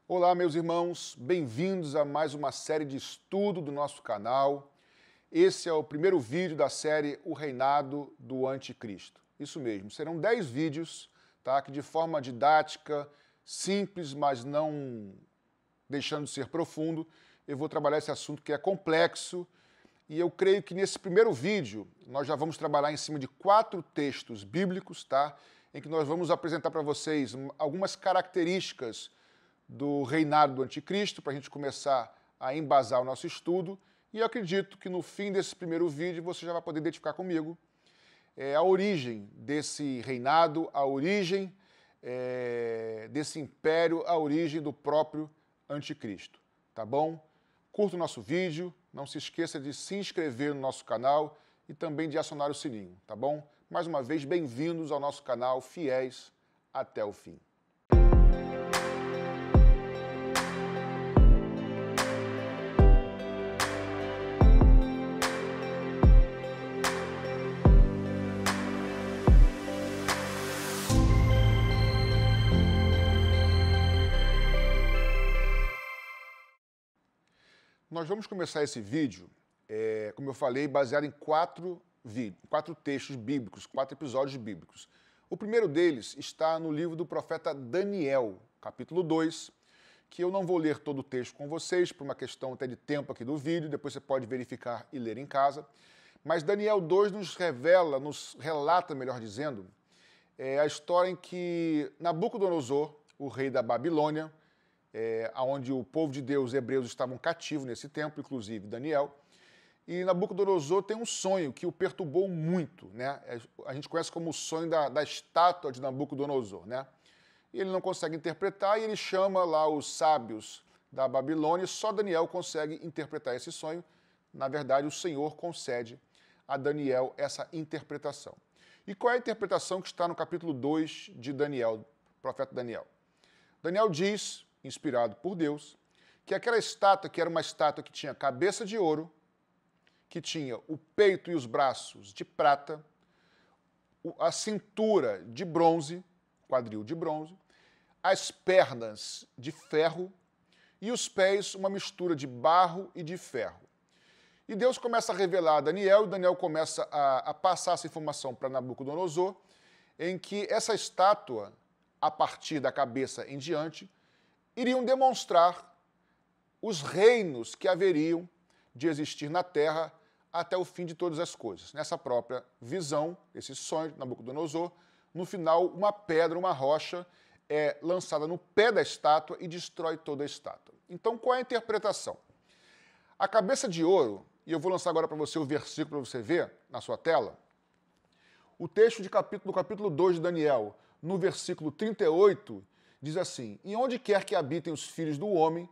Olá, meus irmãos, bem-vindos a mais uma série de estudo do nosso canal. Esse é o primeiro vídeo da série O Reinado do Anticristo. Isso mesmo, serão 10 vídeos, tá? Que de forma didática, simples, mas não deixando de ser profundo, eu vou trabalhar esse assunto que é complexo. E eu creio que nesse primeiro vídeo nós já vamos trabalhar em cima de 4 textos bíblicos, tá? Em que nós vamos apresentar para vocês algumas características do reinado do anticristo, para a gente começar a embasar o nosso estudo. E eu acredito que no fim desse primeiro vídeo você já vai poder identificar comigo a origem desse reinado, a origem desse império, a origem do próprio anticristo, tá bom? Curta o nosso vídeo, não se esqueça de se inscrever no nosso canal e também de acionar o sininho, tá bom? Mais uma vez, bem-vindos ao nosso canal, fiéis até o fim. Nós vamos começar esse vídeo, como eu falei, baseado em 4 textos bíblicos, 4 episódios bíblicos. O primeiro deles está no livro do profeta Daniel, capítulo 2, que eu não vou ler todo o texto com vocês, por uma questão até de tempo aqui do vídeo, depois você pode verificar e ler em casa. Mas Daniel 2 nos relata, melhor dizendo, a história em que Nabucodonosor, o rei da Babilônia, onde o povo de Deus, hebreus, estavam cativos nesse tempo, inclusive Daniel. E Nabucodonosor tem um sonho que o perturbou muito, né? A gente conhece como o sonho da estátua de Nabucodonosor, né? E ele não consegue interpretar e ele chama lá os sábios da Babilônia e só Daniel consegue interpretar esse sonho. Na verdade, o Senhor concede a Daniel essa interpretação. E qual é a interpretação que está no capítulo 2 de Daniel, profeta Daniel? Daniel diz, inspirado por Deus, que aquela estátua, que era uma estátua que tinha cabeça de ouro, que tinha o peito e os braços de prata, a cintura de bronze, quadril de bronze, as pernas de ferro e os pés uma mistura de barro e de ferro. E Deus começa a revelar a Daniel, e Daniel começa a passar essa informação para Nabucodonosor, em que essa estátua, a partir da cabeça em diante, iriam demonstrar os reinos que haveriam de existir na Terra até o fim de todas as coisas. Nessa própria visão, esse sonho de Nabucodonosor, no final, uma pedra, uma rocha, é lançada no pé da estátua e destrói toda a estátua. Então, qual é a interpretação? A cabeça de ouro, e eu vou lançar agora para você o versículo para você ver na sua tela, o texto do capítulo 2 de Daniel, no versículo 38, diz assim: e onde quer que habitem os filhos do homem,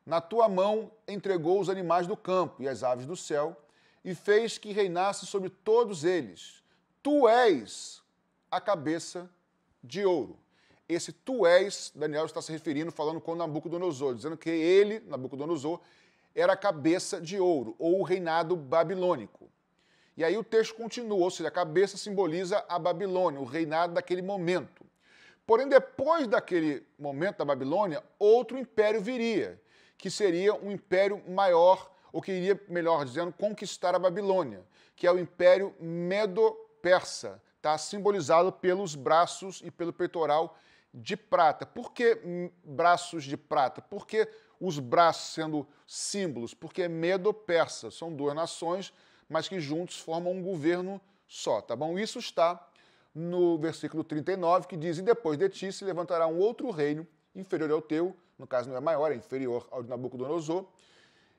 na tua mão entregou os animais do campo e as aves do céu, e fez que reinasse sobre todos eles. Tu és a cabeça de ouro. Esse tu és, Daniel está se referindo, falando com Nabucodonosor, dizendo que ele, Nabucodonosor, era a cabeça de ouro, ou o reinado babilônico. E aí o texto continua, ou seja, a cabeça simboliza a Babilônia, o reinado daquele momento. Porém, depois daquele momento da Babilônia, outro império viria, que seria um império maior, ou que iria, melhor dizendo, conquistar a Babilônia, que é o Império Medo-Persa, tá? Simbolizado pelos braços e pelo peitoral de prata. Por que braços de prata? Por que os braços sendo símbolos? Porque é Medo-Persa, são 2 nações, mas que juntos formam um governo só, tá bom? Isso está no versículo 39, que diz: e depois de ti se levantará um outro reino, inferior ao teu, no caso não é maior, é inferior ao de Nabucodonosor,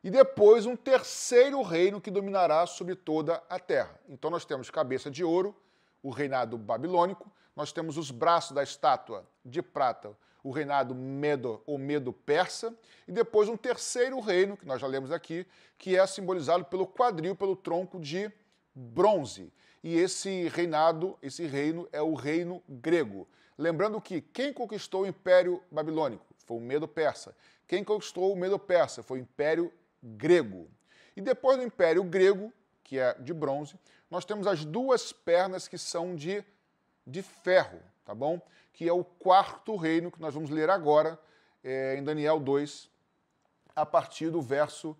e depois um terceiro reino que dominará sobre toda a terra. Então nós temos cabeça de ouro, o reinado babilônico, nós temos os braços da estátua de prata, o reinado Medo ou Medo-Persa, e depois um terceiro reino, que nós já lemos aqui, que é simbolizado pelo quadril, pelo tronco de bronze. E esse reino é o reino grego. Lembrando que quem conquistou o Império Babilônico foi o Medo-Persa. Quem conquistou o Medo-Persa foi o Império Grego. E depois do Império Grego, que é de bronze, nós temos as 2 pernas que são de ferro, tá bom? Que é o 4º reino que nós vamos ler agora, em Daniel 2, a partir do verso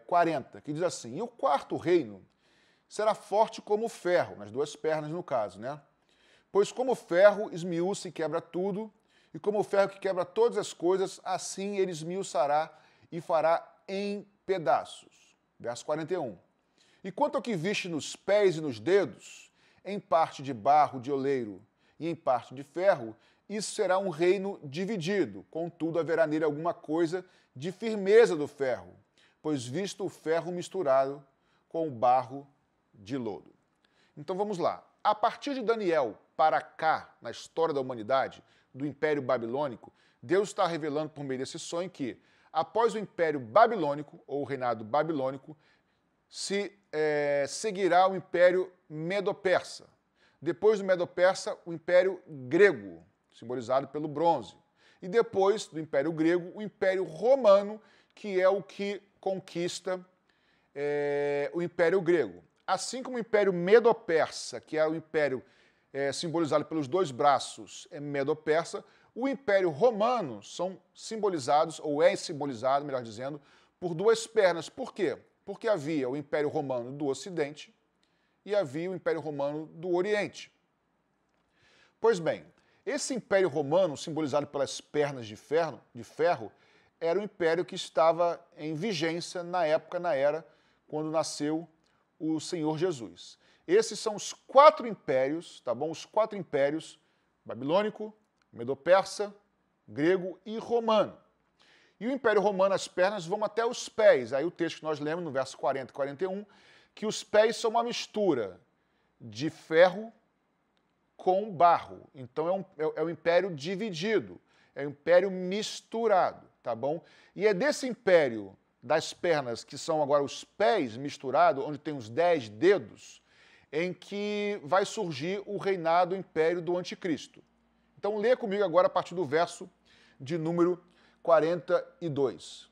40, que diz assim: e o quarto reino será forte como o ferro, nas duas pernas no caso, né? Pois como o ferro esmiuça e quebra tudo, e como o ferro que quebra todas as coisas, assim ele esmiuçará e fará em pedaços. Verso 41. E quanto ao que viste nos pés e nos dedos, em parte de barro de oleiro e em parte de ferro, isso será um reino dividido, contudo haverá nele alguma coisa de firmeza do ferro, pois visto o ferro misturado com o barro de lodo. Então vamos lá. A partir de Daniel para cá, na história da humanidade, do Império Babilônico, Deus está revelando por meio desse sonho que, após o Império Babilônico, ou o reinado babilônico, seguirá o Império Medo-Persa. Depois do Medo-Persa, o Império Grego, simbolizado pelo bronze. E depois do Império Grego, o Império Romano, que é o que conquista o Império Grego. Assim como o Império Medo-Persa, que é o império simbolizado pelos dois braços Medo-Persa, o Império Romano são simbolizados, ou é simbolizado, melhor dizendo, por duas pernas. Por quê? Porque havia o Império Romano do Ocidente e havia o Império Romano do Oriente. Pois bem, esse Império Romano, simbolizado pelas pernas de ferro, era o império que estava em vigência na era, quando nasceu o Senhor Jesus. Esses são os quatro impérios, tá bom? Os quatro impérios, babilônico, medo-persa, grego e romano. E o Império Romano, as pernas vão até os pés. Aí o texto que nós lemos no verso 40 e 41, que os pés são uma mistura de ferro com barro. Então é um império dividido, é um império misturado, tá bom? E é desse império das pernas, que são agora os pés misturados, onde tem os 10 dedos, em que vai surgir o reinado, o império do anticristo. Então lê comigo agora a partir do verso de número 42.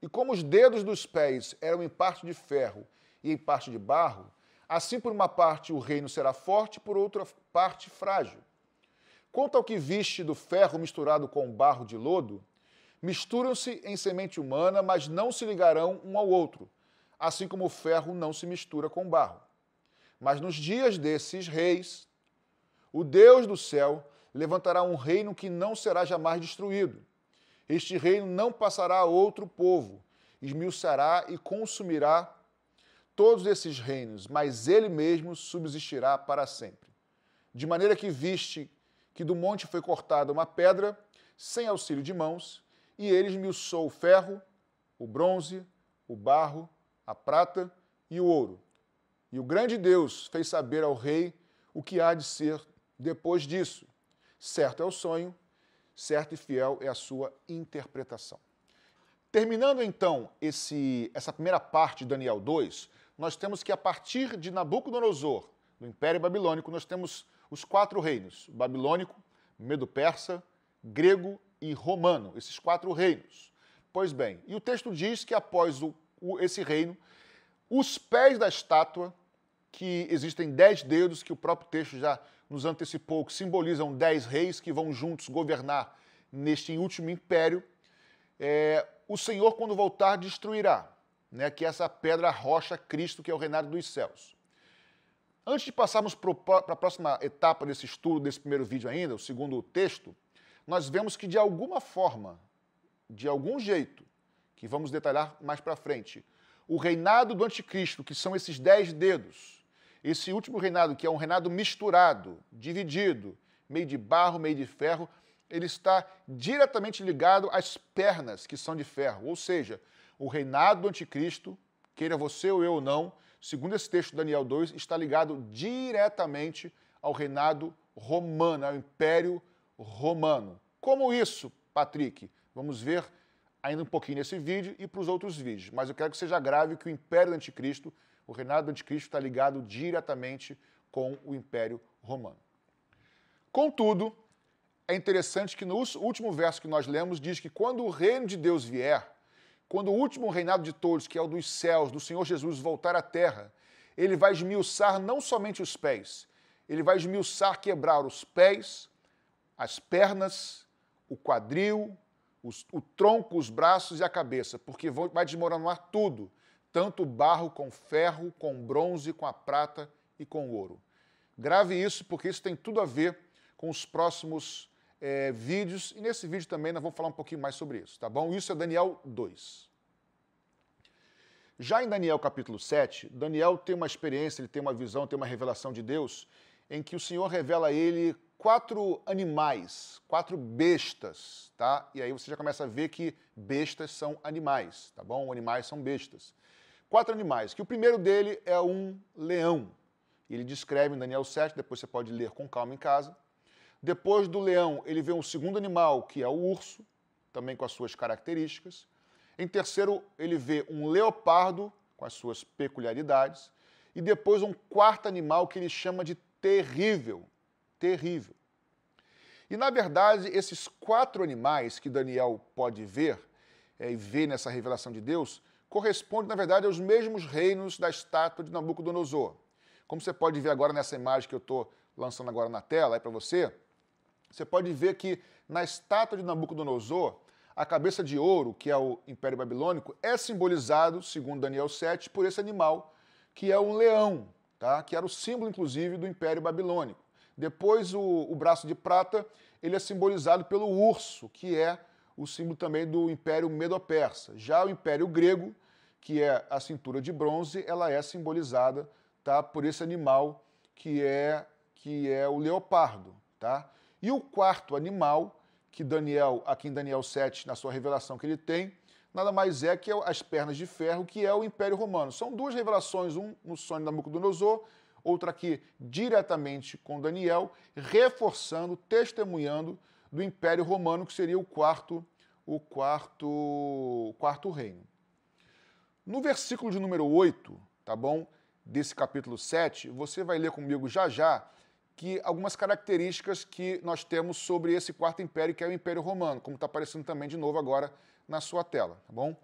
E como os dedos dos pés eram em parte de ferro e em parte de barro, assim por uma parte o reino será forte, por outra parte frágil. Quanto ao que viste do ferro misturado com barro de lodo, misturam-se em semente humana, mas não se ligarão um ao outro, assim como o ferro não se mistura com barro. Mas nos dias desses reis, o Deus do céu levantará um reino que não será jamais destruído. Este reino não passará a outro povo, esmiuçará e consumirá todos esses reinos, mas ele mesmo subsistirá para sempre. De maneira que viste que do monte foi cortada uma pedra, sem auxílio de mãos, e ele esmiuçou o ferro, o bronze, o barro, a prata e o ouro. E o grande Deus fez saber ao rei o que há de ser depois disso. Certo é o sonho, certo e fiel é a sua interpretação. Terminando então essa primeira parte de Daniel 2, nós temos que a partir de Nabucodonosor, do Império Babilônico, nós temos os quatro reinos, babilônico, medo-persa, grego e romano, esses quatro reinos. Pois bem, e o texto diz que após esse reino, os pés da estátua, que existem 10 dedos, que o próprio texto já nos antecipou, que simbolizam 10 reis que vão juntos governar neste último império, o Senhor, quando voltar, destruirá, né, que é essa pedra rocha Cristo, que é o reinado dos céus. Antes de passarmos para a próxima etapa desse estudo, desse primeiro vídeo ainda, o segundo texto, nós vemos que de alguma forma, de algum jeito, que vamos detalhar mais para frente, o reinado do anticristo, que são esses 10 dedos, esse último reinado, que é um reinado misturado, dividido, meio de barro, meio de ferro, ele está diretamente ligado às pernas, que são de ferro. Ou seja, o reinado do anticristo, queira você ou eu ou não, segundo esse texto de Daniel 2, está ligado diretamente ao reinado romano, ao Império Romano. Como isso, Patrick? Vamos ver ainda um pouquinho nesse vídeo e para os outros vídeos. Mas eu quero que seja grave que o Império do Anticristo, o reinado do Anticristo, está ligado diretamente com o Império Romano. Contudo, é interessante que no último verso que nós lemos diz que quando o reino de Deus vier, quando o último reinado de todos, que é o dos céus, do Senhor Jesus, voltar à terra, ele vai esmiuçar não somente os pés, ele vai esmiuçar, quebrar os pés, as pernas, o quadril, o tronco, os braços e a cabeça, porque vai desmoronar tudo, tanto o barro com ferro, com bronze, com a prata e com o ouro. Grave isso, porque isso tem tudo a ver com os próximos vídeos, e nesse vídeo também nós vamos falar um pouquinho mais sobre isso, tá bom? Isso é Daniel 2. Já em Daniel capítulo 7, Daniel tem uma experiência, ele tem uma visão, tem uma revelação de Deus, em que o Senhor revela a ele 4 animais, 4 bestas, tá? E aí você já começa a ver que bestas são animais, tá bom? Animais são bestas. 4 animais, que o primeiro dele é um leão. Ele descreve em Daniel 7, depois você pode ler com calma em casa. Depois do leão, ele vê um segundo animal, que é o urso, também com as suas características. Em terceiro, ele vê um leopardo, com as suas peculiaridades. E depois um quarto animal que ele chama de terrível. Terrível. E, na verdade, esses 4 animais que Daniel pode ver, e ver nessa revelação de Deus, correspondem, na verdade, aos mesmos reinos da estátua de Nabucodonosor. Como você pode ver agora nessa imagem que eu estou lançando agora na tela aí para você, você pode ver que na estátua de Nabucodonosor, a cabeça de ouro, que é o Império Babilônico, é simbolizado, segundo Daniel 7, por esse animal, que é um leão, tá? Que era o símbolo, inclusive, do Império Babilônico. Depois, o braço de prata, ele é simbolizado pelo urso, que é o símbolo também do Império Medo-Persa. Já o Império Grego, que é a cintura de bronze, ela é simbolizada, tá, por esse animal que é o leopardo, tá? E o quarto animal, que Daniel, aqui em Daniel 7, na sua revelação que ele tem, nada mais é que as pernas de ferro, que é o Império Romano. São 2 revelações, um no sonho de Nabucodonosor, outra aqui diretamente com Daniel, reforçando, testemunhando do Império Romano, que seria o quarto reino. No versículo de número 8, tá bom? Desse capítulo 7, você vai ler comigo já que algumas características que nós temos sobre esse quarto império, que é o Império Romano, como está aparecendo também de novo agora na sua tela, tá bom?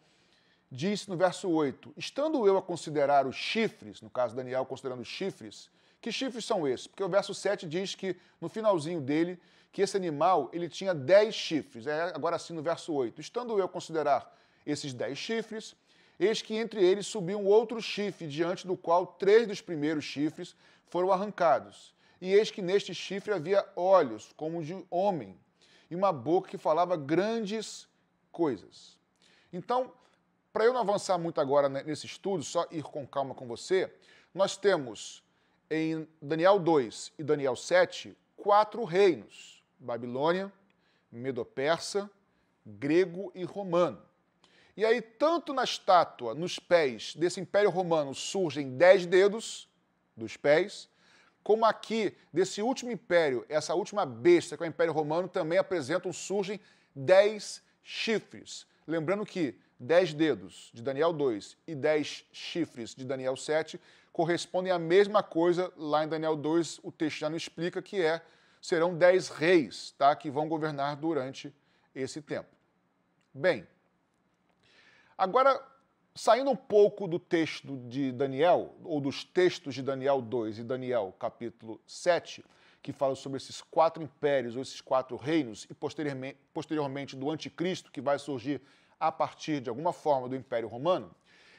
Diz no verso 8, estando eu a considerar os chifres, no caso Daniel considerando os chifres, que chifres são esses? Porque o verso 7 diz que, no finalzinho dele, que esse animal ele tinha 10 chifres. Agora sim no verso 8, estando eu a considerar esses 10 chifres, eis que entre eles subiu um outro chifre, diante do qual 3 dos primeiros chifres foram arrancados. E eis que neste chifre havia olhos, como de homem, e uma boca que falava grandes coisas. Então, para eu não avançar muito agora nesse estudo, só ir com calma com você, nós temos em Daniel 2 e Daniel 7, 4 reinos: Babilônia, Medo-Persa, grego e romano. E aí, tanto na estátua, nos pés desse Império Romano, surgem 10 dedos dos pés, como aqui, desse último império, essa última besta, que é o Império Romano, também surgem 10 chifres. Lembrando que 10 dedos de Daniel 2 e 10 chifres de Daniel 7 correspondem à mesma coisa. Lá em Daniel 2, o texto já nos explica que serão 10 reis, tá, que vão governar durante esse tempo. Bem, agora, saindo um pouco do texto de Daniel, ou dos textos de Daniel 2 e Daniel capítulo 7, que falam sobre esses 4 impérios, ou esses 4 reinos, e posteriormente do anticristo, que vai surgir a partir, de alguma forma, do Império Romano,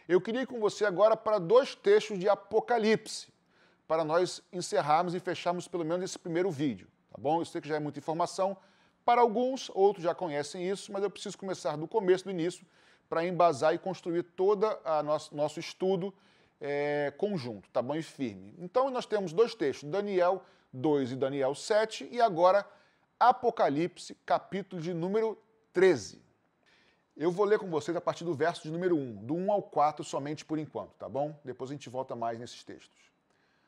eu queria ir com você agora para 2 textos de Apocalipse, para nós encerrarmos e fecharmos pelo menos esse primeiro vídeo, tá bom? Eu sei que já é muita informação para alguns, outros já conhecem isso, mas eu preciso começar do começo, do início, para embasar e construir todo o nosso estudo conjunto, tá bom? E firme. Então, nós temos 2 textos, Daniel 2 e Daniel 7, e agora Apocalipse, capítulo de número 13. Eu vou ler com vocês a partir do verso de número 1, do 1 ao 4 somente por enquanto, tá bom? Depois a gente volta mais nesses textos.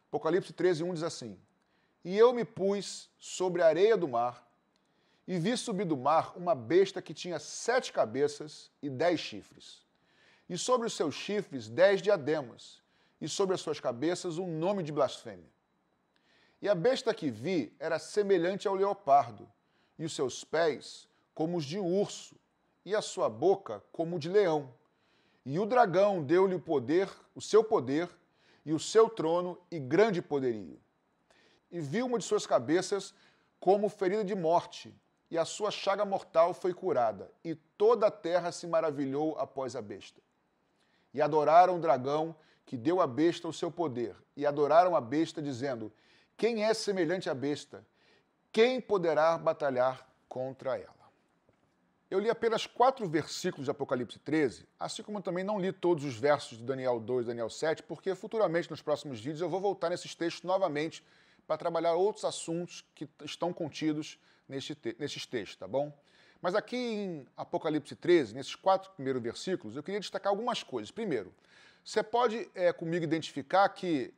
Apocalipse 13, 1 diz assim: E eu me pus sobre a areia do mar, e vi subir do mar uma besta que tinha 7 cabeças e 10 chifres. E sobre os seus chifres 10 diademas, e sobre as suas cabeças um nome de blasfêmia. E a besta que vi era semelhante ao leopardo, e os seus pés como os de urso, e a sua boca como de leão. E o dragão deu-lhe o poder, o seu poder, e o seu trono e grande poderio. E vi uma de suas cabeças como ferida de morte, e a sua chaga mortal foi curada, e toda a terra se maravilhou após a besta. E adoraram o dragão, que deu à besta o seu poder, e adoraram a besta, dizendo: quem é semelhante à besta? Quem poderá batalhar contra ela? Eu li apenas 4 versículos de Apocalipse 13, assim como eu também não li todos os versos de Daniel 2 e Daniel 7, porque futuramente, nos próximos vídeos, eu vou voltar nesses textos novamente para trabalhar outros assuntos que estão contidos nesses textos, tá bom? Mas aqui em Apocalipse 13, nesses 4 primeiros versículos, eu queria destacar algumas coisas. Primeiro, você pode comigo identificar que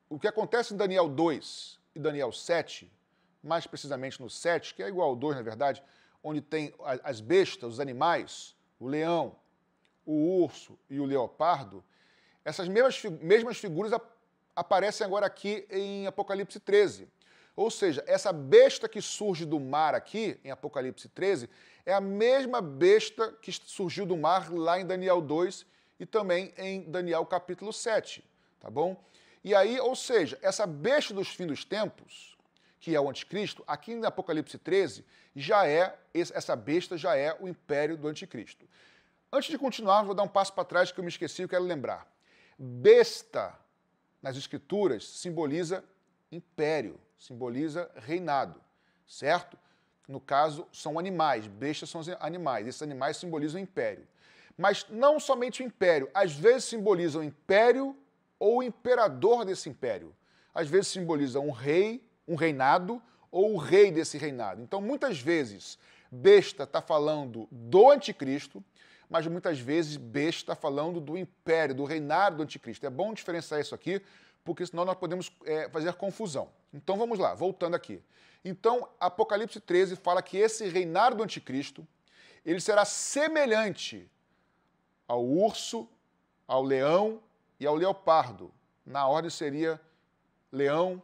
o que acontece em Daniel 2 e Daniel 7, mais precisamente no 7, que é igual ao 2, na verdade, onde tem as bestas, os animais, o leão, o urso e o leopardo, essas mesmas figuras aparecem agora aqui em Apocalipse 13. Ou seja, essa besta que surge do mar aqui, em Apocalipse 13, é a mesma besta que surgiu do mar lá em Daniel 2 e também em Daniel capítulo 7, tá bom? E aí, ou seja, essa besta dos fins dos tempos, que é o anticristo, aqui em Apocalipse 13, essa besta já é o império do anticristo. Antes de continuar, vou dar um passo para trás que eu me esqueci e quero lembrar. Besta, nas escrituras, simboliza império, simboliza reinado, certo? No caso, são animais, bestas são animais, esses animais simbolizam o império. Mas não somente o império, às vezes simbolizam o império ou o imperador desse império. Às vezes simboliza um rei, um reinado, ou o rei desse reinado. Então, muitas vezes, besta está falando do anticristo, mas muitas vezes besta está falando do império, do reinado do anticristo. É bom diferenciar isso aqui, porque senão nós podemos fazer confusão. Então, vamos lá, voltando aqui. Então, Apocalipse 13 fala que esse reinado do anticristo, ele será semelhante ao urso, ao leão e ao leopardo. Na ordem seria leão,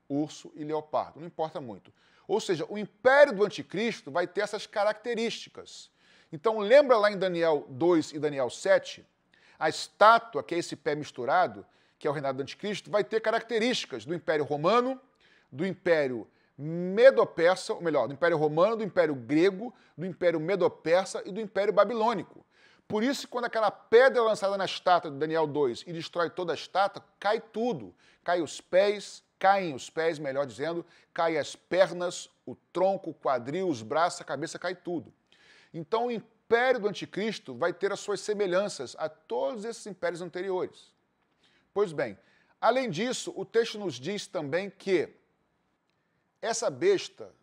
urso e leopardo, não importa muito. Ou seja, o império do anticristo vai ter essas características. Então, lembra lá em Daniel 2 e Daniel 7, a estátua, que é esse pé misturado, que é o reinado do anticristo, vai ter características do Império Romano, do Império Medo-Persa, ou melhor, do Império Romano, do Império Grego, do Império Medo-Persa e do Império Babilônico. Por isso, quando aquela pedra é lançada na estátua de Daniel 2 e destrói toda a estátua, cai tudo. Caem os pés, melhor dizendo, caem as pernas, o tronco, o quadril, os braços, a cabeça, cai tudo. Então, o império do anticristo vai ter as suas semelhanças a todos esses impérios anteriores. Pois bem, além disso, o texto nos diz também que essa besta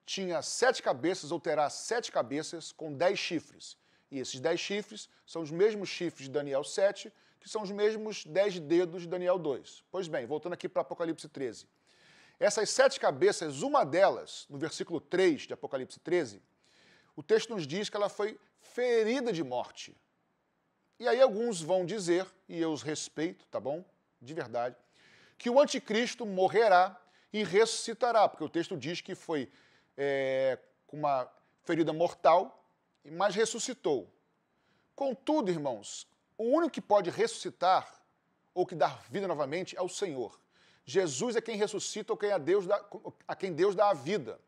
tinha 7 cabeças, ou terá 7 cabeças, com 10 chifres. E esses 10 chifres são os mesmos chifres de Daniel 7, que são os mesmos 10 dedos de Daniel 2. Pois bem, voltando aqui para Apocalipse 13. Essas 7 cabeças, uma delas, no versículo 3 de Apocalipse 13, o texto nos diz que ela foi ferida de morte. E aí alguns vão dizer, e eu os respeito, tá bom? De verdade, que o anticristo morrerá e ressuscitará, porque o texto diz que foi com uma ferida mortal, mas ressuscitou. Contudo, irmãos, o único que pode ressuscitar ou que dar vida novamente é o Senhor. Jesus é quem ressuscita ou a quem Deus dá a vida.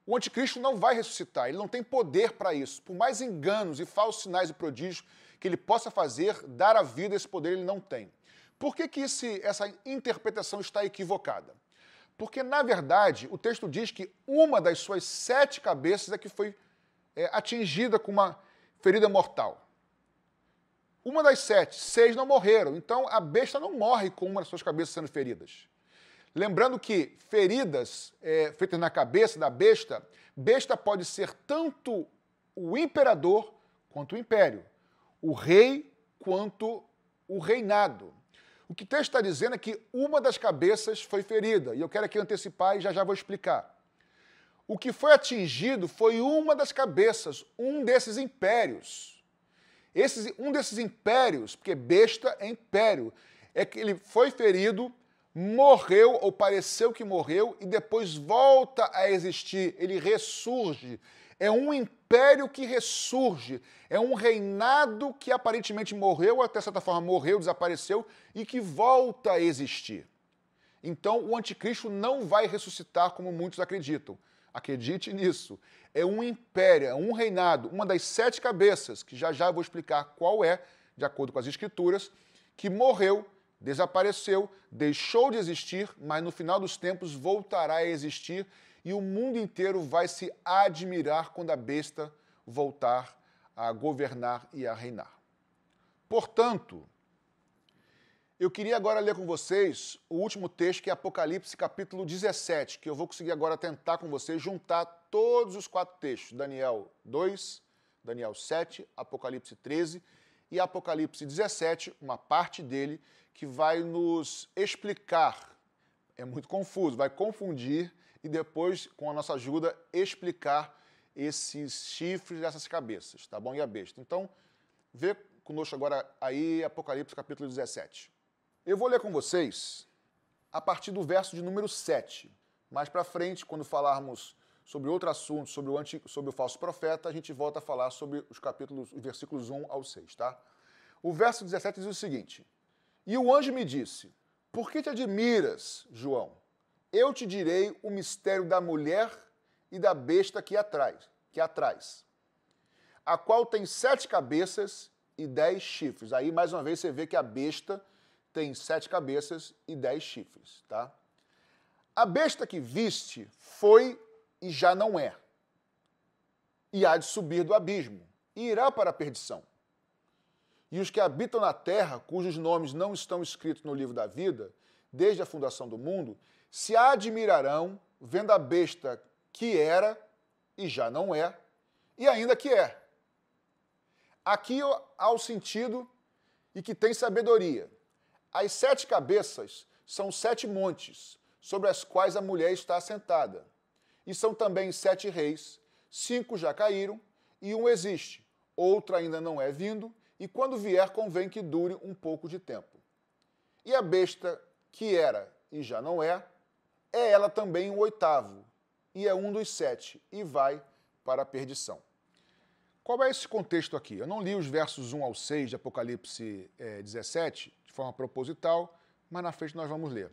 O anticristo não vai ressuscitar, ele não tem poder para isso. Por mais enganos e falsos sinais e prodígios que ele possa fazer, dar a vida, esse poder ele não tem. Por que essa interpretação está equivocada? Porque, na verdade, o texto diz que uma das suas 7 cabeças é que foi atingida com uma ferida mortal. Uma das 7, 6 não morreram. Então, a besta não morre com uma das suas cabeças sendo feridas. Lembrando que feridas feitas na cabeça da besta pode ser tanto o imperador quanto o império, o rei quanto o reinado. O que o texto está dizendo é que uma das cabeças foi ferida, e eu quero aqui antecipar e já vou explicar. O que foi atingido foi uma das cabeças, um desses impérios. Um desses impérios, porque besta é império, é que ele foi ferido, morreu ou pareceu que morreu e depois volta a existir, ele ressurge. É um império que ressurge, é um reinado que aparentemente morreu, até certa forma morreu, desapareceu e que volta a existir. Então o anticristo não vai ressuscitar como muitos acreditam. Acredite nisso. É um império, é um reinado, uma das 7 cabeças, que já já eu vou explicar qual é, de acordo com as Escrituras, que morreu, desapareceu, deixou de existir, mas no final dos tempos voltará a existir e o mundo inteiro vai se admirar quando a besta voltar a governar e a reinar. Portanto, eu queria agora ler com vocês o último texto, que é Apocalipse capítulo 17, que eu vou conseguir agora tentar com vocês juntar todos os 4 textos, Daniel 2, Daniel 7, Apocalipse 13 e Apocalipse 17, uma parte dele, que vai nos explicar, é muito confuso, vai confundir e depois, com a nossa ajuda, explicar esses chifres dessas cabeças, tá bom? E a besta. Então, vê conosco agora aí Apocalipse capítulo 17. Eu vou ler com vocês a partir do verso de número 7. Mais para frente, quando falarmos sobre outro assunto, sobre o falso profeta, a gente volta a falar sobre os versículos 1 ao 6, tá? O verso 17 diz o seguinte: E o anjo me disse, por que te admiras, João? Eu te direi o mistério da mulher e da besta que a traz, a qual tem 7 cabeças e 10 chifres. Aí, mais uma vez, você vê que a besta tem 7 cabeças e 10 chifres, tá? A besta que viste foi e já não é, e há de subir do abismo, e irá para a perdição. E os que habitam na terra, cujos nomes não estão escritos no livro da vida, desde a fundação do mundo, se admirarão vendo a besta que era e já não é, e ainda que é. Aqui há o sentido e que tem sabedoria. As 7 cabeças são 7 montes, sobre as quais a mulher está assentada. E são também 7 reis, 5 já caíram, e um existe, outro ainda não é vindo, e quando vier convém que dure um pouco de tempo. E a besta que era e já não é ela também o 8º, e é um dos 7, e vai para a perdição. Qual é esse contexto aqui? Eu não li os versos 1 ao 6 de Apocalipse 17 de forma proposital, mas na frente nós vamos ler.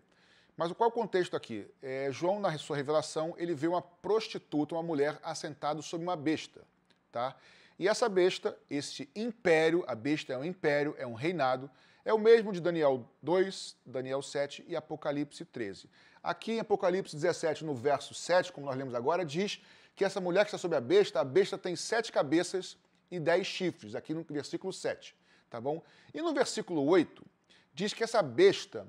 Mas qual é o contexto aqui? João, na sua revelação, ele vê uma prostituta, uma mulher assentada sobre uma besta, tá? E essa besta, esse império, a besta é um império, é um reinado, é o mesmo de Daniel 2, Daniel 7 e Apocalipse 13. Aqui em Apocalipse 17, no verso 7, como nós lemos agora, diz que essa mulher que está sobre a besta tem 7 cabeças e 10 chifres, aqui no versículo 7, tá bom? E no versículo 8, diz que essa besta,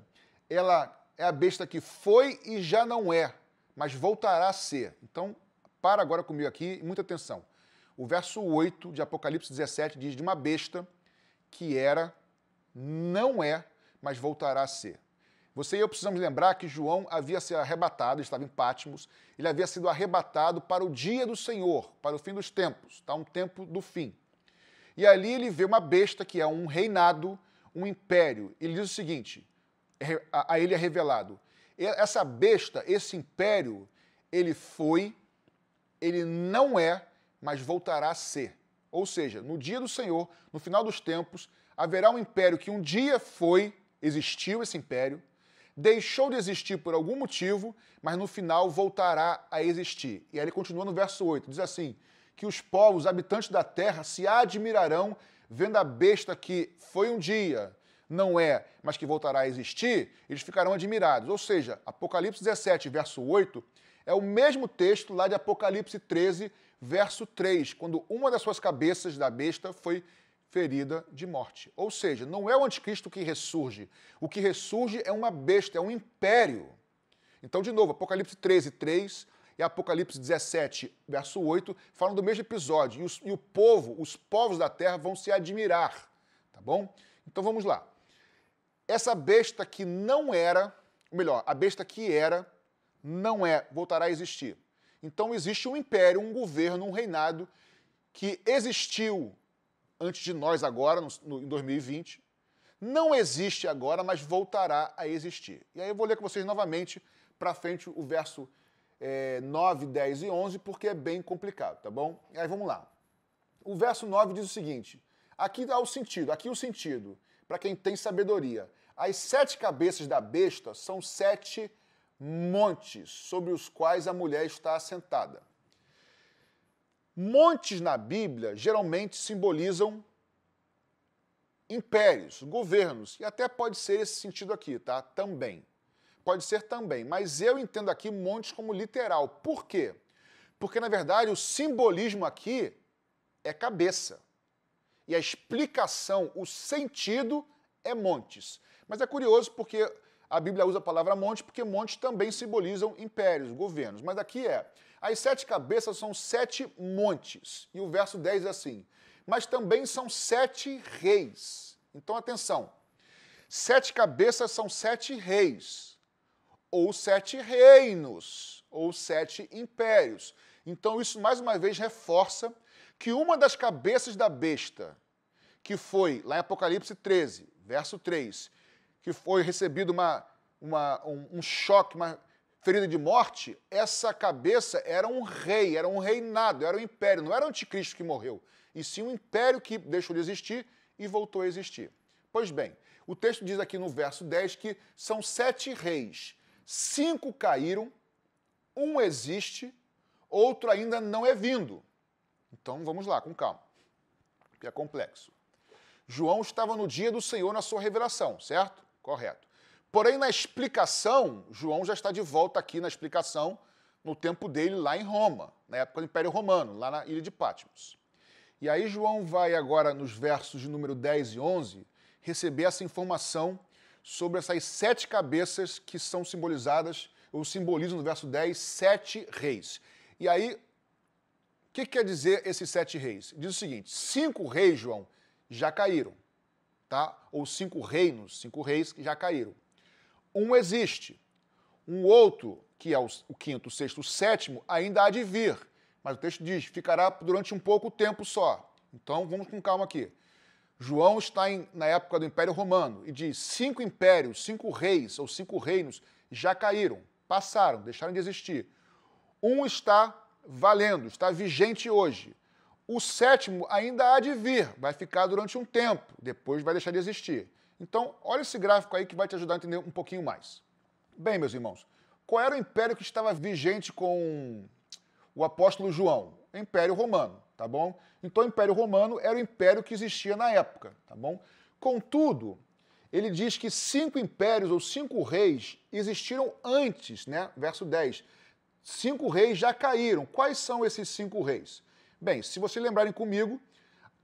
ela é a besta que foi e já não é, mas voltará a ser. Então, para agora comigo aqui, muita atenção. O verso 8 de Apocalipse 17 diz de uma besta que era, não é, mas voltará a ser. Você e eu precisamos lembrar que João havia sido arrebatado, estava em Patmos, ele havia sido arrebatado para o dia do Senhor, para o fim dos tempos, tá? Um tempo do fim. E ali ele vê uma besta que é um reinado, um império. Ele diz o seguinte, a ele é revelado, essa besta, esse império, ele foi, ele não é, mas voltará a ser. Ou seja, no dia do Senhor, no final dos tempos, haverá um império que um dia foi, existiu esse império, deixou de existir por algum motivo, mas no final voltará a existir. E aí ele continua no verso 8, diz assim, que os povos, habitantes da terra, se admirarão vendo a besta que foi um dia, não é, mas que voltará a existir, eles ficarão admirados. Ou seja, Apocalipse 17, verso 8, é o mesmo texto lá de Apocalipse 13, verso 3, quando uma das suas cabeças da besta foi ferida de morte. Ou seja, não é o anticristo que ressurge. O que ressurge é uma besta, é um império. Então, de novo, Apocalipse 13, 3 e Apocalipse 17, verso 8, falam do mesmo episódio. E o povo, os povos da terra vão se admirar, tá bom? Então, vamos lá. Essa besta que não era, ou melhor, a besta que era, não é, voltará a existir. Então, existe um império, um governo, um reinado que existiu antes de nós agora, em 2020, não existe agora, mas voltará a existir. E aí eu vou ler com vocês novamente para frente o verso 9, 10 e 11, porque é bem complicado, tá bom? E aí vamos lá. O verso 9 diz o seguinte, aqui o sentido, para quem tem sabedoria. As 7 cabeças da besta são 7 montes sobre os quais a mulher está assentada. Montes na Bíblia geralmente simbolizam impérios, governos, e até pode ser esse sentido aqui, tá? Também. Pode ser também, mas eu entendo aqui montes como literal. Por quê? Porque, na verdade, o simbolismo aqui é cabeça. E a explicação, o sentido é montes. Mas é curioso porque a Bíblia usa a palavra monte, porque montes também simbolizam impérios, governos. Mas aqui as 7 cabeças são 7 montes. E o verso 10 é assim, mas também são 7 reis. Então, atenção, 7 cabeças são 7 reis, ou 7 reinos, ou 7 impérios. Então, isso mais uma vez reforça que uma das cabeças da besta, que foi, lá em Apocalipse 13, verso 3, que foi recebido um choque, uma ferida de morte, essa cabeça era um rei, era um reinado, era um império, não era o anticristo que morreu, e sim um império que deixou de existir e voltou a existir. Pois bem, o texto diz aqui no verso 10 que são 7 reis, 5 caíram, um existe, outro ainda não é vindo. Então vamos lá, com calma, que é complexo. João estava no dia do Senhor na sua revelação, certo? Correto. Porém, na explicação, João já está de volta aqui na explicação, no tempo dele lá em Roma, na época do Império Romano, lá na ilha de Patmos. E aí João vai agora, nos versos de número 10 e 11, receber essa informação sobre essas 7 cabeças que são simbolizadas, ou simbolizam no verso 10, 7 reis. E aí, o que quer dizer esses 7 reis? Diz o seguinte, 5 reis, João, já caíram, tá? Ou 5 reinos, 5 reis que já caíram. Um existe. Um outro, que é o quinto, o sexto, o sétimo, ainda há de vir. Mas o texto diz, ficará durante um pouco tempo só. Então, vamos com calma aqui. João está na época do Império Romano e diz, 5 impérios, 5 reis ou 5 reinos já caíram, passaram, deixaram de existir. Um está valendo, está vigente hoje. O sétimo ainda há de vir, vai ficar durante um tempo, depois vai deixar de existir. Então, olha esse gráfico aí que vai te ajudar a entender um pouquinho mais. Bem, meus irmãos, qual era o império que estava vigente com o apóstolo João? O Império Romano, tá bom? Então, o Império Romano era o império que existia na época, tá bom? Contudo, ele diz que 5 impérios ou 5 reis existiram antes, né? Verso 10. 5 reis já caíram. Quais são esses 5 reis? Bem, se vocês lembrarem comigo,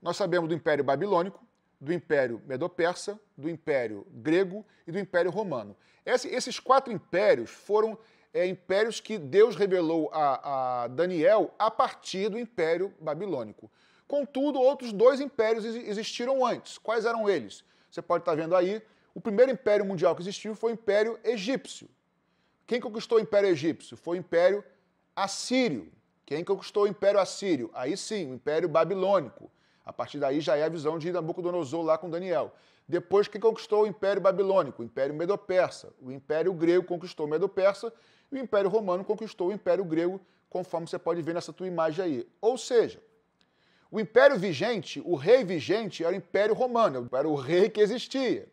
nós sabemos do Império Babilônico, do Império Medo-Persa, do Império Grego e do Império Romano. Esses 4 impérios foram impérios que Deus revelou a Daniel a partir do Império Babilônico. Contudo, outros 2 impérios existiram antes. Quais eram eles? Você pode estar vendo aí, o primeiro império mundial que existiu foi o Império Egípcio. Quem conquistou o Império Egípcio? Foi o Império Assírio. Quem conquistou o Império Assírio? Aí sim, o Império Babilônico. A partir daí já é a visão de Nabucodonosor lá com Daniel. Depois, quem conquistou o Império Babilônico? O Império Medo-Persa. O Império Grego conquistou o Medo-Persa e o Império Romano conquistou o Império Grego, conforme você pode ver nessa tua imagem aí. Ou seja, o Império vigente, o rei vigente era o Império Romano, era o rei que existia.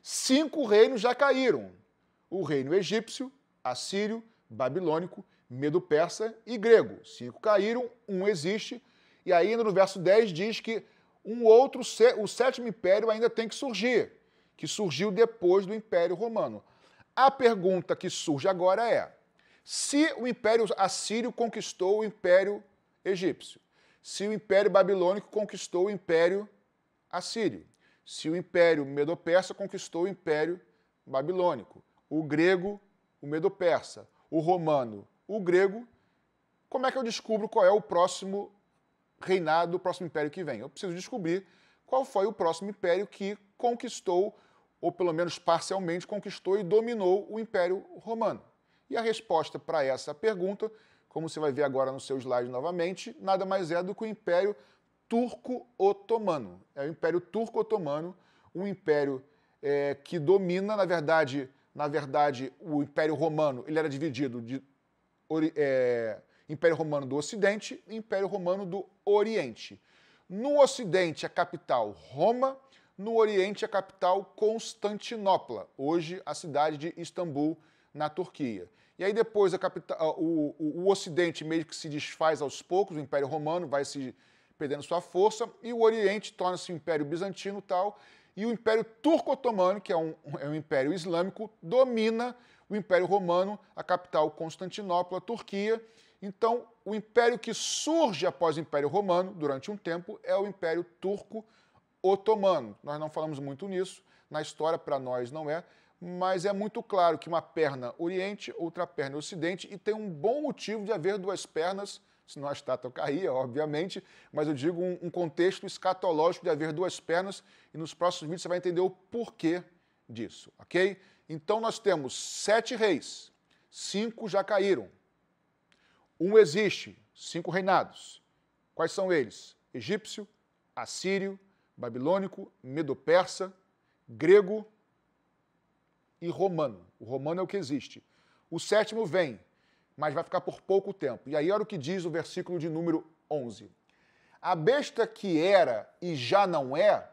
5 reinos já caíram. O reino egípcio, assírio, babilônico, medo-persa e grego. 5 caíram, um existe. E ainda no verso 10 diz que o 7º império ainda tem que surgir, que surgiu depois do Império Romano. A pergunta que surge agora é, se o Império Assírio conquistou o Império Egípcio, se o Império Babilônico conquistou o Império Assírio, se o Império Medo-Persa conquistou o Império Babilônico, o grego, o Medo-Persa, o romano, o grego, como é que eu descubro qual é o próximo reinado, o próximo império que vem? Eu preciso descobrir qual foi o próximo império que conquistou, ou pelo menos parcialmente conquistou e dominou o Império Romano. E a resposta para essa pergunta, como você vai ver agora no seu slide novamente, nada mais é do que o Império Turco-Otomano. É o Império Turco-Otomano, um império que domina, na verdade, o Império Romano, ele era dividido de Império Romano do Ocidente e Império Romano do Oriente. No Ocidente, a capital Roma, no Oriente, a capital Constantinopla, hoje a cidade de Istambul, na Turquia. E aí depois o Ocidente meio que se desfaz aos poucos, o Império Romano vai se perdendo sua força, e o Oriente torna-se o Império Bizantino e tal, e o Império Turco-Otomano, que é um império islâmico, domina o Império Romano, a capital Constantinopla, Turquia. Então, o império que surge após o Império Romano, durante um tempo, é o Império Turco-Otomano. Nós não falamos muito nisso, na história para nós não é, mas é muito claro que uma perna Oriente, outra perna Ocidente, e tem um bom motivo de haver duas pernas, senão a estátua caía, obviamente, mas eu digo um contexto escatológico de haver duas pernas, e nos próximos vídeos você vai entender o porquê disso, ok? Então nós temos 7 reis, 5 já caíram, um existe, 5 reinados. Quais são eles? Egípcio, assírio, babilônico, medo-persa, grego e romano. O romano é o que existe. O 7º vem, mas vai ficar por pouco tempo. E aí olha o que diz o versículo de número 11. A besta que era e já não é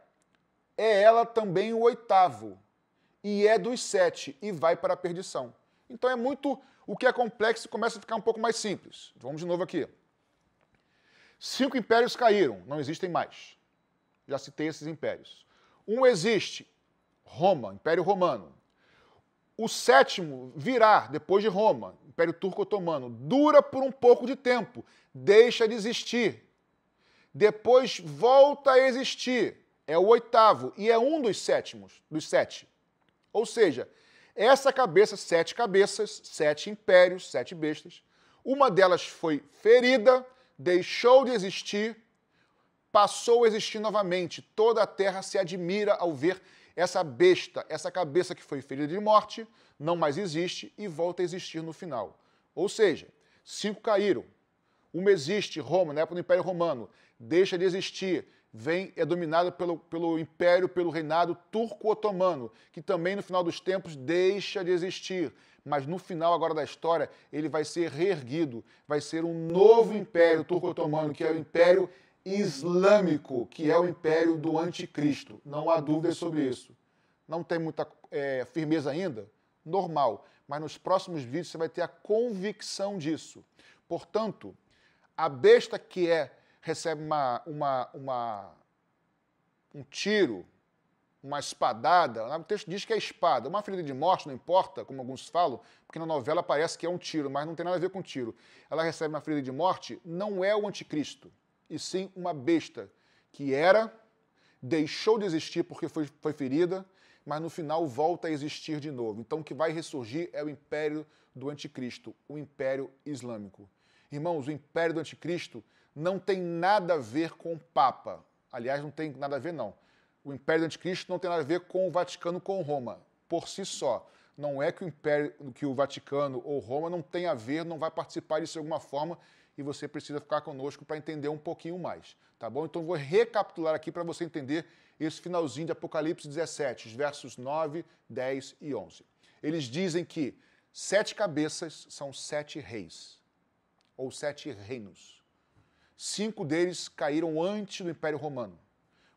ela também o 8º, e é dos 7, e vai para a perdição. Então é muito, o que é complexo começa a ficar um pouco mais simples. Vamos de novo aqui. 5 impérios caíram, não existem mais. Já citei esses impérios. Um existe, Roma, Império Romano. O 7º virá, depois de Roma, Império Turco-Otomano. Dura por um pouco de tempo, deixa de existir. Depois volta a existir, é o 8º, e é um dos 7. Ou seja, essa cabeça, 7 cabeças, 7 impérios, 7 bestas, uma delas foi ferida, deixou de existir, passou a existir novamente. Toda a terra se admira ao ver essa besta, essa cabeça que foi ferida de morte, não mais existe e volta a existir no final. Ou seja, 5 caíram. Uma existe, Roma, na época do Império Romano, deixa de existir, é dominado pelo império, pelo reinado turco-otomano, que também no final dos tempos deixa de existir. Mas no final agora da história, ele vai ser reerguido, vai ser um novo império turco-otomano, que é o Império Islâmico, que é o império do anticristo. Não há dúvidas sobre isso. Não tem muita firmeza ainda? Normal. Mas nos próximos vídeos você vai ter a convicção disso. Portanto, a besta que recebe um tiro, uma espadada, o texto diz que é espada, uma ferida de morte, não importa, como alguns falam, porque na novela parece que é um tiro, mas não tem nada a ver com tiro. Ela recebe uma ferida de morte, não é o anticristo, e sim uma besta que deixou de existir porque foi ferida, mas no final volta a existir de novo. Então o que vai ressurgir é o império do anticristo, o Império Islâmico. Irmãos, o império do anticristo não tem nada a ver com o Papa. Aliás, não tem nada a ver, não. O império do anticristo não tem nada a ver com o Vaticano, com Roma, por si só. Não é que o Vaticano ou Roma não tem a ver, não vai participar disso de alguma forma, e você precisa ficar conosco para entender um pouquinho mais, tá bom? Então, vou recapitular aqui para você entender esse finalzinho de Apocalipse 17, os versos 9, 10 e 11. Eles dizem que 7 cabeças são 7 reis, ou 7 reinos. 5 deles caíram antes do Império Romano.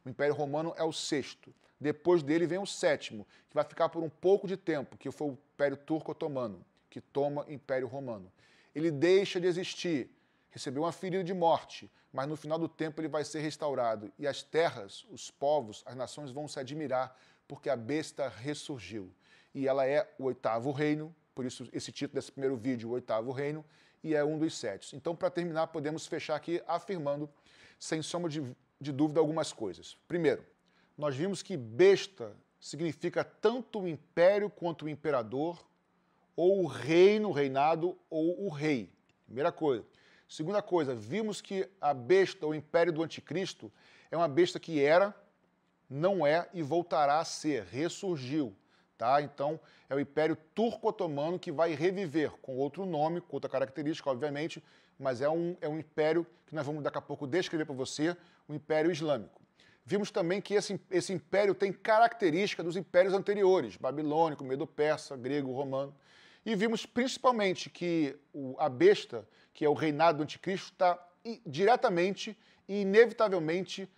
O Império Romano é o 6º. Depois dele vem o 7º, que vai ficar por um pouco de tempo, que foi o Império Turco-Otomano, que toma o Império Romano. Ele deixa de existir, recebeu uma ferida de morte, mas no final do tempo ele vai ser restaurado. E as terras, os povos, as nações vão se admirar, porque a besta ressurgiu. E ela é o 8º reino, por isso esse título desse primeiro vídeo, o 8º reino, e é um dos 7. Então, para terminar, podemos fechar aqui afirmando, sem sombra de dúvida, algumas coisas. Primeiro, nós vimos que besta significa tanto o império quanto o imperador, ou o reino, o reinado, ou o rei. Primeira coisa. Segunda coisa, vimos que a besta, o império do anticristo, é uma besta que era, não é e voltará a ser, ressurgiu. Tá? Então, é o Império Turco-Otomano que vai reviver, com outro nome, com outra característica, obviamente, mas é um império que nós vamos daqui a pouco descrever para você, o Império Islâmico. Vimos também que esse império tem característica dos impérios anteriores, babilônico, medo-persa, grego, romano. E vimos principalmente que a besta, que é o reinado do anticristo, está diretamente e inevitavelmente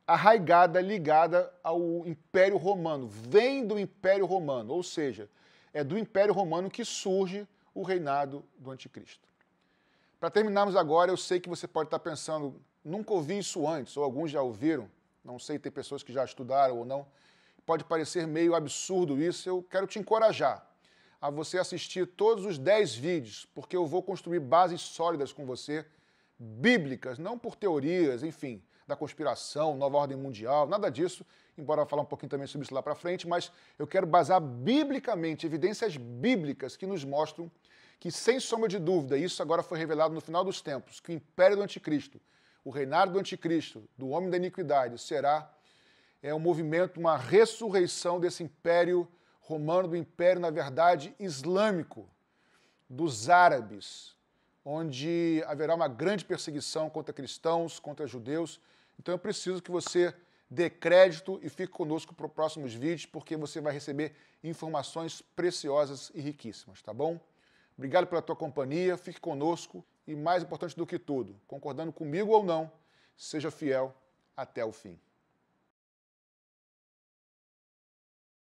arraigada, ligada ao Império Romano, vem do Império Romano, ou seja, é do Império Romano que surge o reinado do Anticristo. Para terminarmos agora, eu sei que você pode estar pensando, nunca ouvi isso antes, ou alguns já ouviram, não sei, tem pessoas que já estudaram ou não, pode parecer meio absurdo isso, eu quero te encorajar a você assistir todos os 10 vídeos, porque eu vou construir bases sólidas com você, bíblicas, não por teorias, enfim, da conspiração, nova ordem mundial, nada disso, embora eu falar um pouquinho também sobre isso lá para frente, mas eu quero basar biblicamente, evidências bíblicas que nos mostram que, sem sombra de dúvida, isso agora foi revelado no final dos tempos, que o império do Anticristo, o reinado do Anticristo, do homem da iniquidade, será um movimento, uma ressurreição desse império romano, do império, na verdade, islâmico, dos árabes, onde haverá uma grande perseguição contra cristãos, contra judeus. Então eu preciso que você dê crédito e fique conosco para os próximos vídeos, porque você vai receber informações preciosas e riquíssimas, tá bom? Obrigado pela tua companhia, fique conosco e, mais importante do que tudo, concordando comigo ou não, seja fiel até o fim.